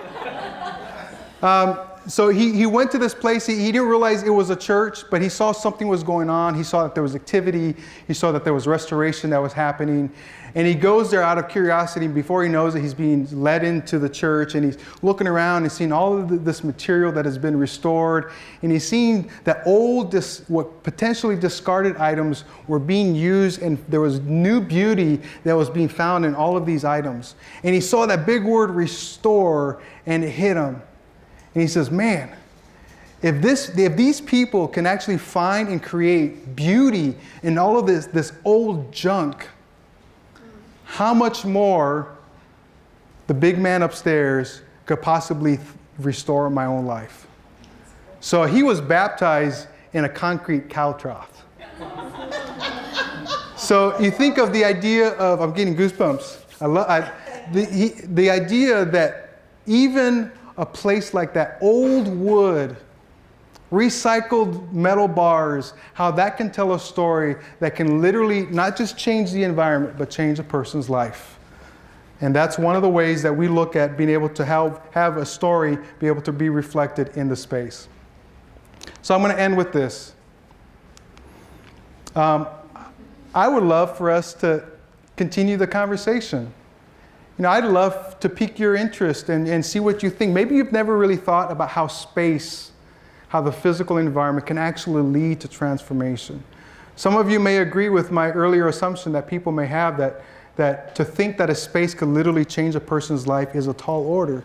So he went to this place. He didn't realize it was a church, but he saw something was going on. He saw that there was activity. He saw that there was restoration that was happening. And he goes there out of curiosity. Before he knows it, he's being led into the church, and he's looking around and seeing all of this material that has been restored. And he's seeing that what potentially discarded items were being used, and there was new beauty that was being found in all of these items. And he saw that big word restore, and it hit him. And he says, man, if these people can actually find and create beauty in all of this old junk, how much more the big man upstairs could possibly restore my own life? So he was baptized in a concrete cow trough. So you think of the idea of, I'm getting goosebumps. The idea that even a place like that, old wood, recycled metal bars, how that can tell a story that can literally not just change the environment, but change a person's life. And that's one of the ways that we look at being able to have a story be able to be reflected in the space. So I'm going to end with this. I would love for us to continue the conversation. I'd love to pique your interest and see what you think. Maybe you've never really thought about how space, how the physical environment can actually lead to transformation. Some of you may agree with my earlier assumption that people may have that to think that a space could literally change a person's life is a tall order.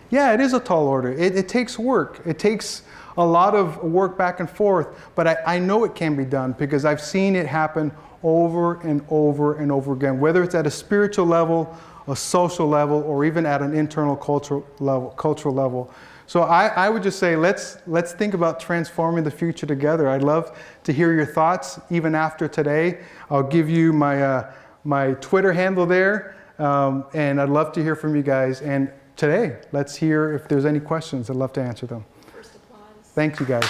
Yeah, it is a tall order. It takes work. It takes a lot of work back and forth, but I know it can be done because I've seen it happen over and over and over again, whether it's at a spiritual level, a social level, or even at an internal cultural level. So I would just say, let's think about transforming the future together. I'd love to hear your thoughts even after today. I'll give you my Twitter handle there, and I'd love to hear from you guys. And today, let's hear if there's any questions. I'd love to answer them. First applause. Thank you, guys.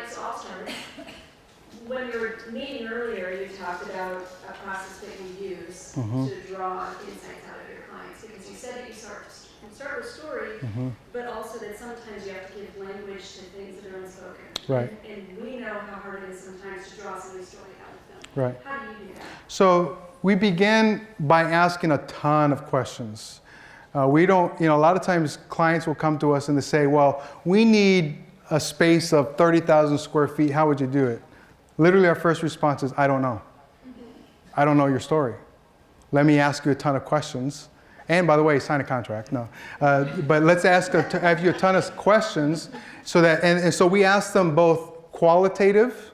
So I'll start. When you were meeting earlier, you talked about a process that you use to draw insights out of your clients, because you said that you start with story, but also that sometimes you have to give language to things that are unspoken. Right. And we know how hard it is sometimes to draw some story out of them. Right. How do you do that? So we began by asking a ton of questions. We don't, a lot of times clients will come to us and they say, well, we need a space of 30,000 square feet. How would you do it? Literally our first response is, I don't know. I don't know your story. Let me ask you a ton of questions. And by the way, sign a contract. No, but let's ask you a ton of questions, so that and so we ask them both qualitative,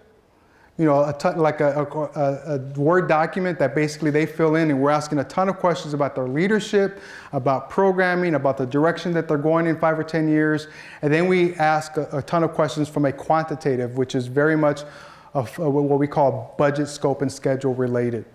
like a Word document that basically they fill in, and we're asking a ton of questions about their leadership, about programming, about the direction that they're going in 5 or 10 years, and then we ask a ton of questions from a quantitative, which is very much of what we call budget, scope, and schedule related.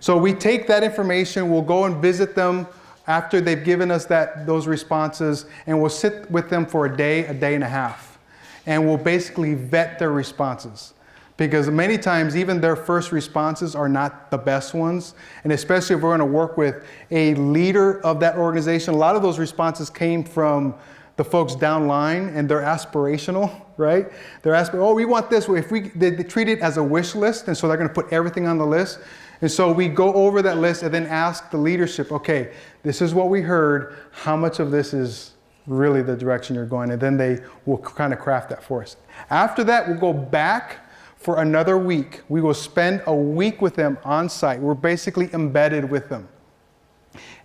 So we take that information, we'll go and visit them after they've given us those responses, and we'll sit with them for a day and a half. And we'll basically vet their responses. Because many times, even their first responses are not the best ones. And especially if we're going to work with a leader of that organization, a lot of those responses came from the folks downline, and they're aspirational, right? They're we want this. They treat it as a wish list, and so they're going to put everything on the list. And so we go over that list and then ask the leadership, okay, this is what we heard. How much of this is really the direction you're going? And then they will kind of craft that for us. After that, we'll go back for another week. We will spend a week with them on site. We're basically embedded with them.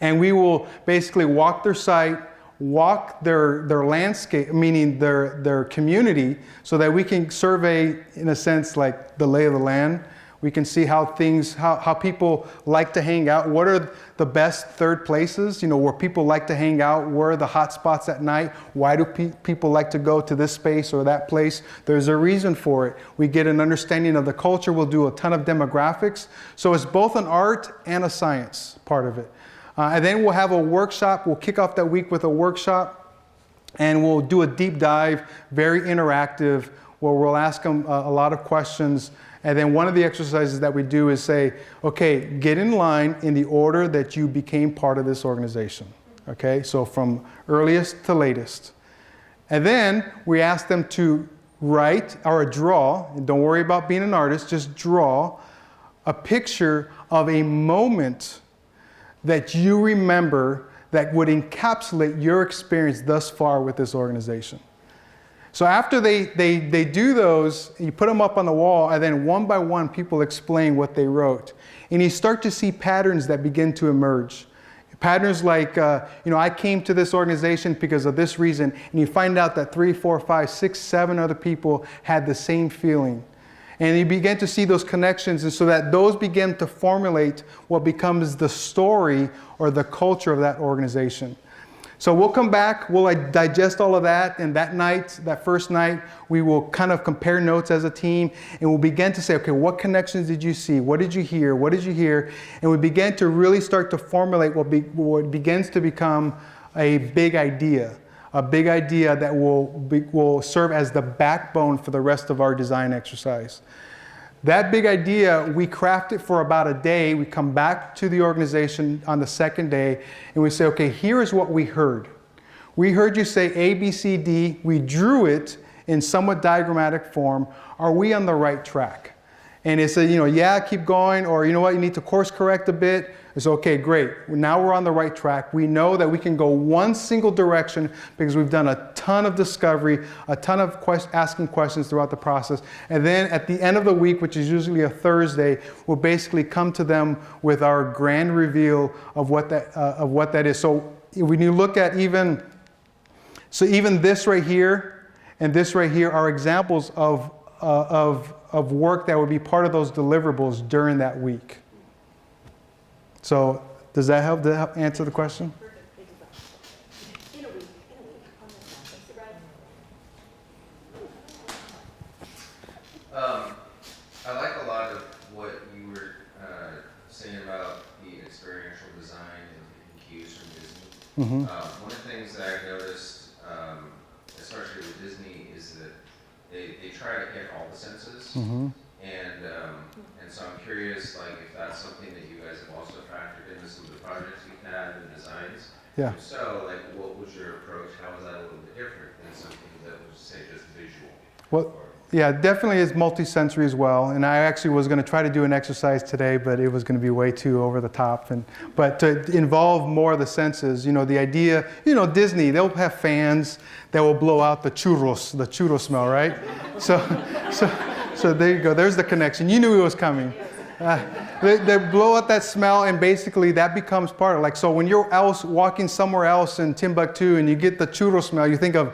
And we will basically walk their site, walk their landscape, meaning their community, so that we can survey, in a sense, like the lay of the land. We can see how people like to hang out. What are the best third places, where people like to hang out? Where are the hot spots at night? Why do people like to go to this space or that place? There's a reason for it. We get an understanding of the culture. We'll do a ton of demographics. So it's both an art and a science part of it. And then we'll have a workshop. We'll kick off that week with a workshop, and we'll do a deep dive, very interactive, where we'll ask them a lot of questions. And then one of the exercises that we do is say, okay, get in line in the order that you became part of this organization. Okay, so from earliest to latest. And then we ask them to write or draw, and don't worry about being an artist, just draw a picture of a moment that you remember that would encapsulate your experience thus far with this organization. So after they do those, you put them up on the wall, and then one by one, people explain what they wrote. And you start to see patterns that begin to emerge. Patterns like, I came to this organization because of this reason, and you find out that 3, 4, 5, 6, 7 other people had the same feeling. And you begin to see those connections, and so that those begin to formulate what becomes the story or the culture of that organization. So we'll come back, we'll digest all of that, and that night, that first night, we will kind of compare notes as a team, and we'll begin to say, okay, what connections did you see? What did you hear? What did you hear? And we begin to really start to formulate what begins to become a big idea that will serve as the backbone for the rest of our design exercise. That big idea, we craft it for about a day. We come back to the organization on the second day and we say, okay, here is what we heard. We heard you say A, B, C, D. We drew it in somewhat diagrammatic form. Are we on the right track? And it's a, yeah, keep going, or you know what, you need to course correct a bit. It's okay, great. Now we're on the right track. We know that we can go one single direction because we've done a ton of discovery, a ton of asking questions throughout the process. And then at the end of the week, which is usually a Thursday, we'll basically come to them with our grand reveal of what that is. So when you look at even this right here and this right here are examples of work that would be part of those deliverables during that week. So does that help to answer the question? In a week, on this campus, right? I like a lot of what you were saying about the experiential design and cues from Disney. One of the things that I've noticed, especially with Disney, is that they try to hit all the senses. And so I'm curious, like, if that's something that you guys have also factored into some of the projects you've had and designs. Yeah. If so, like, what was your approach? How was that a little bit different than something that was, say, just visual? Well, yeah, definitely is multi-sensory as well. And I actually was going to try to do an exercise today, but it was going to be way too over the top. But to involve more of the senses, the idea, Disney, they'll have fans that will blow out the churro smell, right? So there you go. There's the connection. You knew it was coming. They blow out that smell, and basically that becomes part of it. Like, so when you're walking somewhere else in Timbuktu and you get the churro smell, you think of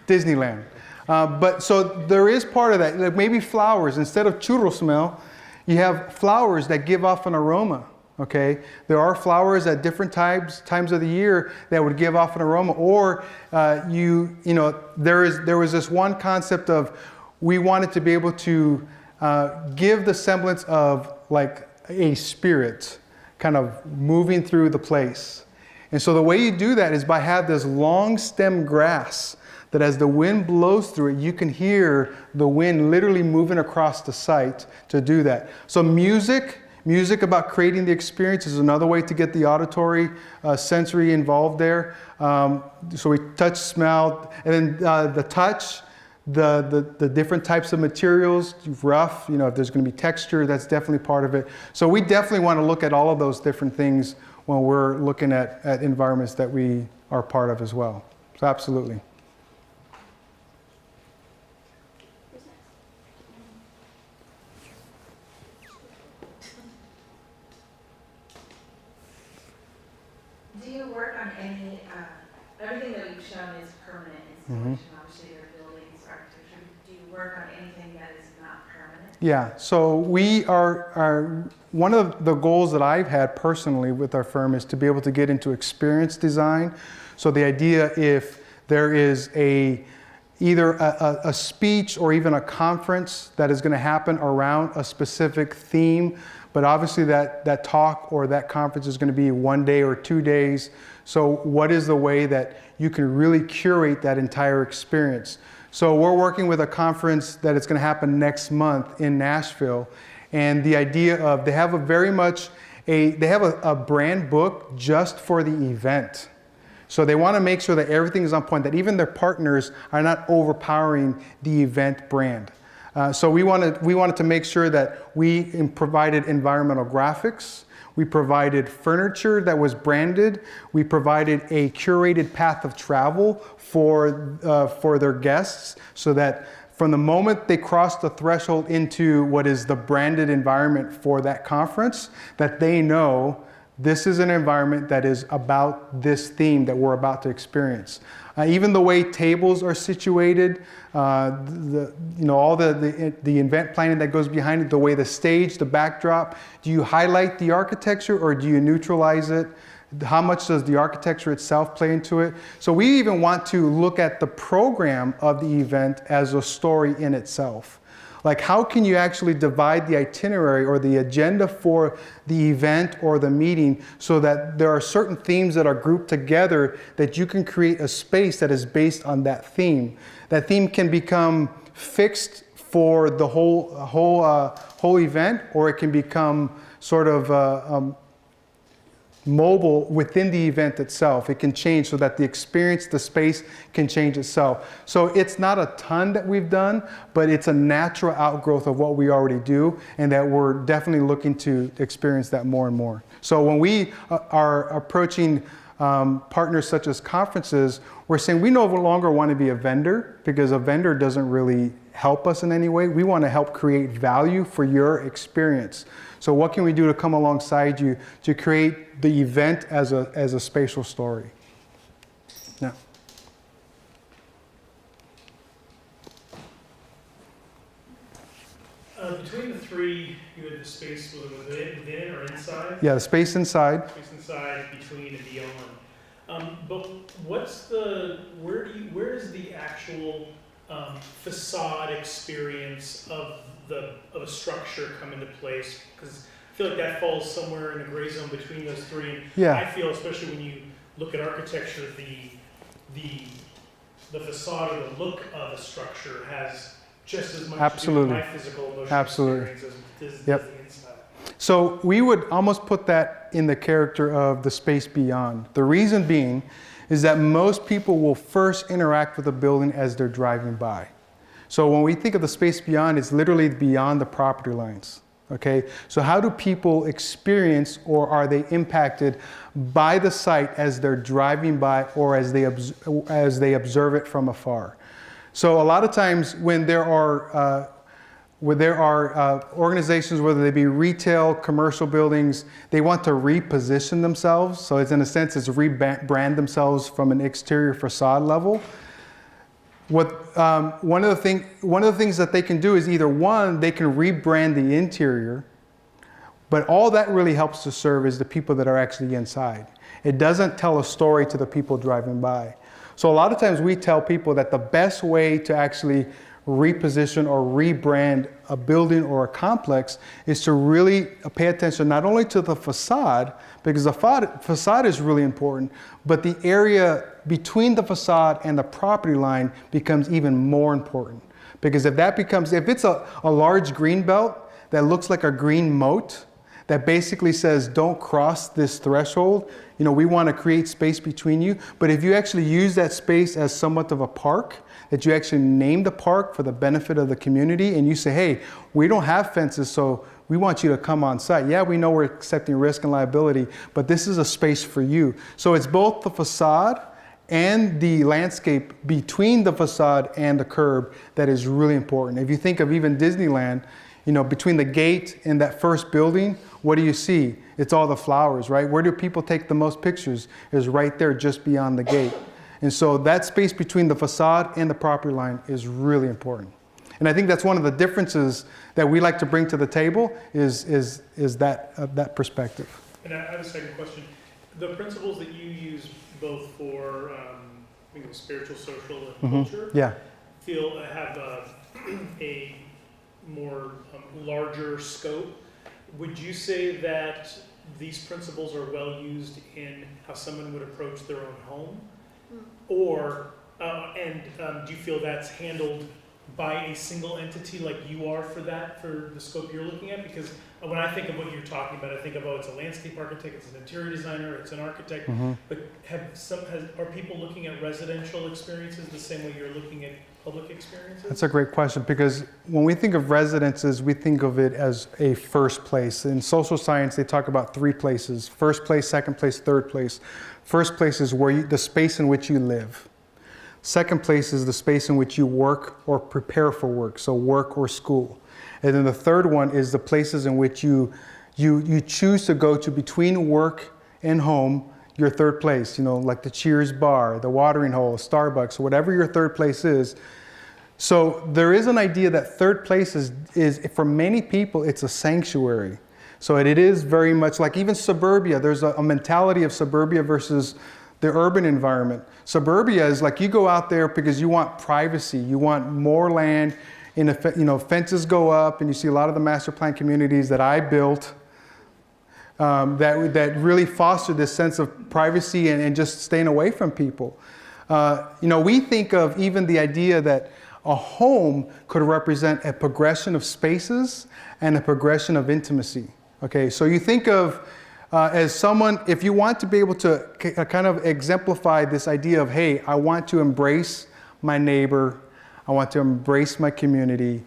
Disneyland. But so there is part of that. Like maybe flowers. Instead of churro smell, you have flowers that give off an aroma. Okay, there are flowers at different times of the year that would give off an aroma. Or there was this one concept of we wanted to be able to give the semblance of like a spirit kind of moving through the place. And so the way you do that is by having this long stem grass that as the wind blows through it, you can hear the wind literally moving across the site to do that. So music about creating the experience is another way to get the auditory sensory involved there. So we touch, smell, and then the touch, the different types of materials, rough, if there's going to be texture, that's definitely part of it. So we definitely want to look at all of those different things when we're looking at environments that we are part of as well. So absolutely. Do you work on any, everything that you've shown is permanent installation, obviously your buildings, architecture. Do you work on anything that is not permanent? Yeah, so we are one of the goals that I've had personally with our firm is to be able to get into experience design. So the idea, if there is either a speech or even a conference that is going to happen around a specific theme, but obviously that talk or that conference is going to be 1 day or 2 days. So what is the way that you can really curate that entire experience? So we're working with a conference that is going to happen next month in Nashville. And the idea of, they have a brand book just for the event. So they want to make sure that everything is on point, that even their partners are not overpowering the event brand. So we wanted to make sure that we provided environmental graphics, we provided furniture that was branded, we provided a curated path of travel for their guests, so that from the moment they cross the threshold into what is the branded environment for that conference, that they know this is an environment that is about this theme that we're about to experience. Even the way tables are situated, all the event planning that goes behind it, the way the stage, the backdrop, do you highlight the architecture or do you neutralize it? How much does the architecture itself play into it? So we even want to look at the program of the event as a story in itself. Like, how can you actually divide the itinerary or the agenda for the event or the meeting so that there are certain themes that are grouped together that you can create a space that is based on that theme. That theme can become fixed for the whole event, or it can become sort of mobile within the event itself. It can change so that the experience, the space can change itself. So it's not a ton that we've done, but it's a natural outgrowth of what we already do, and that we're definitely looking to experience that more and more. So when we are approaching partners such as conferences, we're saying we no longer want to be a vendor, because a vendor doesn't really help us in any way. We want to help create value for your experience. So what can we do to come alongside you to create the event as a spatial story? Yeah. Between the three, you had the space within or inside? Yeah, the space inside. Space inside, between, and beyond. But where is the actual facade experience of a structure come into place? Because I feel like that falls somewhere in a gray zone between those three. Yeah. I feel, especially when you look at architecture, the facade or the look of a structure has just as much to do with my physical emotional experience as the inside. So we would almost put that in the character of the space beyond. The reason being is that most people will first interact with a building as they're driving by. So when we think of the space beyond, it's literally beyond the property lines. Okay, so how do people experience, or are they impacted by the site as they're driving by, or as they observe it from afar? So a lot of times when there are organizations, whether they be retail, commercial buildings, they want to reposition themselves. So it's, in a sense, it's rebrand themselves from an exterior facade level. One of the things that they can do is either, one, they can rebrand the interior, but all that really helps to serve is the people that are actually inside. It doesn't tell a story to the people driving by. So a lot of times we tell people that the best way to actually reposition or rebrand a building or a complex is to really pay attention not only to the facade, because the facade is really important, but the area between the facade and the property line becomes even more important. Because if it's a large green belt that looks like a green moat that basically says don't cross this threshold, we want to create space between you. But if you actually use that space as somewhat of a park, that you actually name the park for the benefit of the community, and you say, hey, we don't have fences, so we want you to come on site. Yeah, we know we're accepting risk and liability, but this is a space for you. So it's both the facade and the landscape between the facade and the curb that is really important. If you think of even Disneyland, between the gate and that first building, what do you see? It's all the flowers, right? Where do people take the most pictures? Is right there just beyond the gate. And so that space between the facade and the property line is really important. And I think that's one of the differences that we like to bring to the table is that perspective. And I have a second question. The principles that you use both for spiritual, social, and culture have a more larger scope. Would you say that these principles are well used in how someone would approach their own home? Or, do you feel that's handled by a single entity like you are for the scope you're looking at? Because when I think of what you're talking about, I think of, it's a landscape architect, it's an interior designer, it's an architect. Mm-hmm. But are people looking at residential experiences the same way you're looking at public experiences? That's a great question, because when we think of residences, we think of it as a first place. In social science, they talk about three places: first place, second place, third place. First place is the space in which you live. Second place is the space in which you work or prepare for work, so work or school. And then the third one is the places in which you choose to go to between work and home, your third place, like the Cheers bar, the watering hole, Starbucks, whatever your third place is. So there is an idea that third place is for many people, it's a sanctuary. So it is very much like even suburbia. There's a mentality of suburbia versus the urban environment. Suburbia is like you go out there because you want privacy, you want more land, fences go up, and you see a lot of the master plan communities that I built that really foster this sense of privacy and just staying away from people. We think of even the idea that a home could represent a progression of spaces and a progression of intimacy. Okay, so you think of as someone, if you want to be able to kind of exemplify this idea of, hey, I want to embrace my neighbor, I want to embrace my community.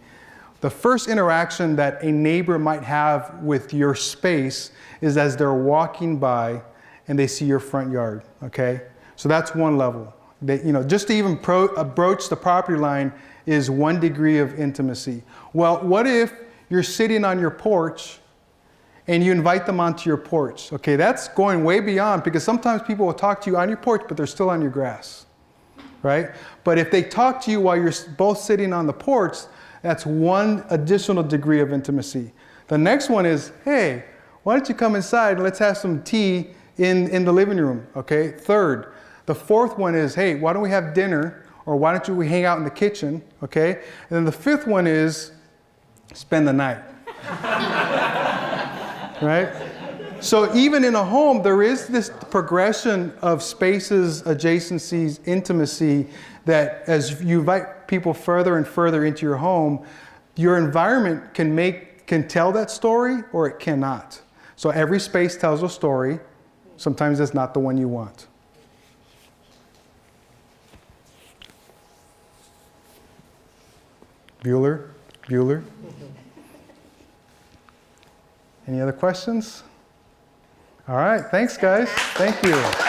The first interaction that a neighbor might have with your space is as they're walking by and they see your front yard, okay? So that's one level. Just to even approach the property line is one degree of intimacy. Well, what if you're sitting on your porch and you invite them onto your porch? Okay, that's going way beyond, because sometimes people will talk to you on your porch, but they're still on your grass, right? But if they talk to you while you're both sitting on the porch, that's one additional degree of intimacy. The next one is, hey, why don't you come inside and let's have some tea in the living room, okay? Third. The fourth one is, hey, why don't we have dinner, or why don't we hang out in the kitchen, okay? And then the fifth one is, spend the night. Right? So even in a home, there is this progression of spaces, adjacencies, intimacy, that as you invite people further and further into your home, your environment can tell that story or it cannot. So every space tells a story. Sometimes it's not the one you want. Bueller? Any other questions? All right, thanks guys. Thank you.